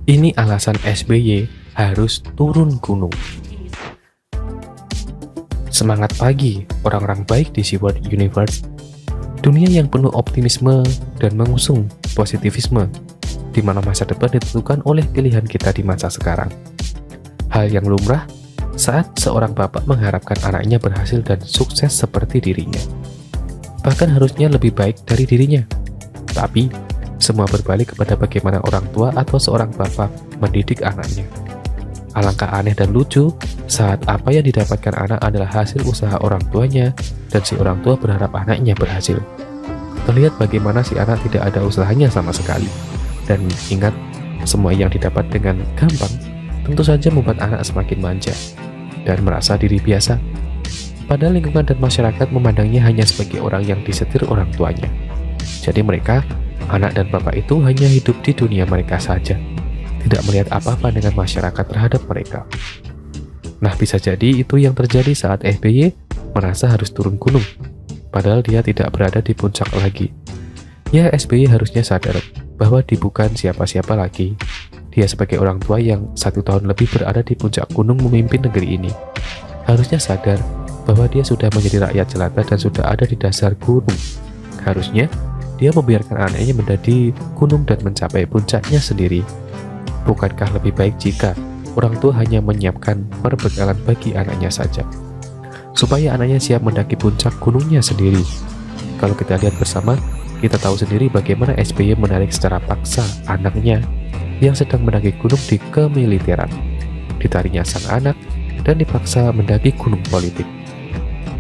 Ini alasan SBY harus turun gunung. Semangat pagi orang-orang baik di SeaWorld Universe. Dunia yang penuh optimisme dan mengusung positivisme, di mana masa depan ditentukan oleh pilihan kita di masa sekarang. Hal yang lumrah saat seorang bapak mengharapkan anaknya berhasil dan sukses seperti dirinya. Bahkan harusnya lebih baik dari dirinya. Tapi, semua berbalik kepada bagaimana orang tua atau seorang bapak mendidik anaknya. Alangkah aneh dan lucu saat apa yang didapatkan anak adalah hasil usaha orang tuanya dan si orang tua berharap anaknya berhasil. Terlihat bagaimana si anak tidak ada usahanya sama sekali. Dan ingat, semua yang didapat dengan gampang tentu saja membuat anak semakin manja dan merasa diri biasa. Padahal lingkungan dan masyarakat memandangnya hanya sebagai orang yang disetir orang tuanya. Jadi mereka, anak dan bapak itu hanya hidup di dunia mereka saja, tidak melihat apa-apa dengan masyarakat terhadap mereka. Nah, bisa jadi itu yang terjadi saat SBY merasa harus turun gunung, padahal dia tidak berada di puncak lagi. Ya, SBY harusnya sadar bahwa dia bukan siapa-siapa lagi. Dia sebagai orang tua yang 1 tahun lebih berada di puncak gunung memimpin negeri ini, harusnya sadar bahwa dia sudah menjadi rakyat jelata dan sudah ada di dasar gunung. Harusnya dia membiarkan anaknya mendaki gunung dan mencapai puncaknya sendiri. Bukankah lebih baik jika orang tua hanya menyiapkan perbekalan bagi anaknya saja, supaya anaknya siap mendaki puncak gunungnya sendiri? Kalau kita lihat bersama, kita tahu sendiri bagaimana SBY menarik secara paksa anaknya yang sedang mendaki gunung di kemiliteran. Ditarinya sang anak dan dipaksa mendaki gunung politik.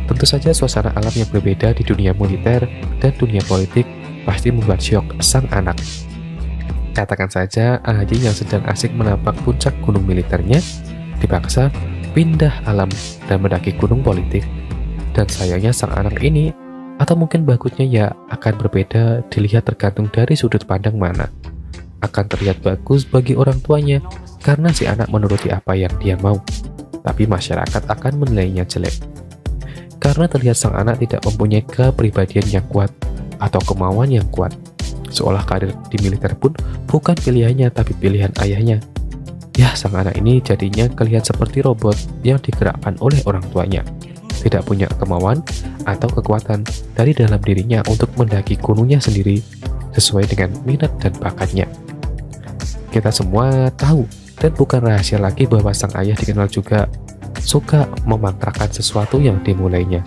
Tentu saja suasana alam yang berbeda di dunia militer dan dunia politik pasti membuat syok sang anak. Katakan saja AHY yang sedang asik menapak puncak gunung militernya dipaksa pindah alam dan mendaki gunung politik. Dan sayangnya sang anak ini, atau mungkin bagusnya ya, akan berbeda dilihat tergantung dari sudut pandang mana. Akan terlihat bagus bagi orang tuanya karena si anak menuruti apa yang dia mau, tapi masyarakat akan menilainya jelek karena terlihat sang anak tidak mempunyai kepribadian yang kuat atau kemauan yang kuat, seolah karir di militer pun bukan pilihannya tapi pilihan ayahnya. Ya, sang anak ini jadinya kelihatan seperti robot yang digerakkan oleh orang tuanya, tidak punya kemauan atau kekuatan dari dalam dirinya untuk mendaki gunungnya sendiri sesuai dengan minat dan bakatnya. Kita semua tahu dan bukan rahasia lagi bahwa sang ayah dikenal juga suka memangkrakkan sesuatu yang dimulainya.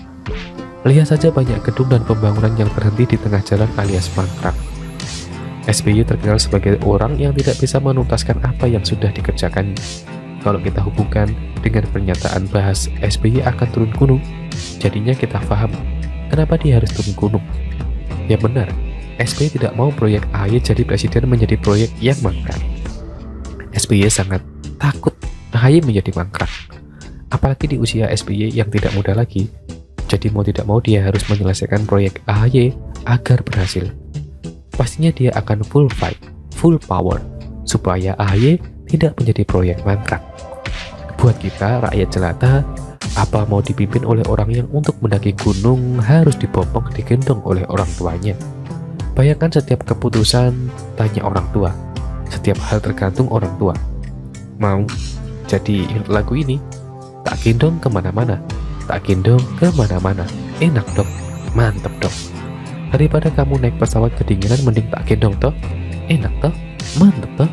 Lihat saja banyak gedung dan pembangunan yang terhenti di tengah jalan alias mangkrak. SBY terkenal sebagai orang yang tidak bisa menuntaskan apa yang sudah dikerjakan. Kalau kita hubungkan dengan pernyataan bahas SBY akan turun gunung, jadinya kita paham kenapa dia harus turun gunung. Ya benar, SBY tidak mau proyek AHY jadi presiden menjadi proyek yang mangkrak. SBY sangat takut AHY menjadi mangkrak, apalagi di usia SBY yang tidak muda lagi. Jadi mau tidak mau dia harus menyelesaikan proyek AHY agar berhasil. Pastinya dia akan full fight, full power, supaya AHY tidak menjadi proyek mangkrak. Buat kita, rakyat jelata, apa mau dipimpin oleh orang yang untuk mendaki gunung harus dibopong digendong oleh orang tuanya? Bayangkan setiap keputusan tanya orang tua, setiap hal tergantung orang tua. Mau? Jadi lagu ini, tak gendong kemana-mana, tak gendong kemana-mana. Enak dong, mantep dong. Daripada kamu naik pesawat kedinginan, mending tak gendong toh. Enak toh, mantep toh.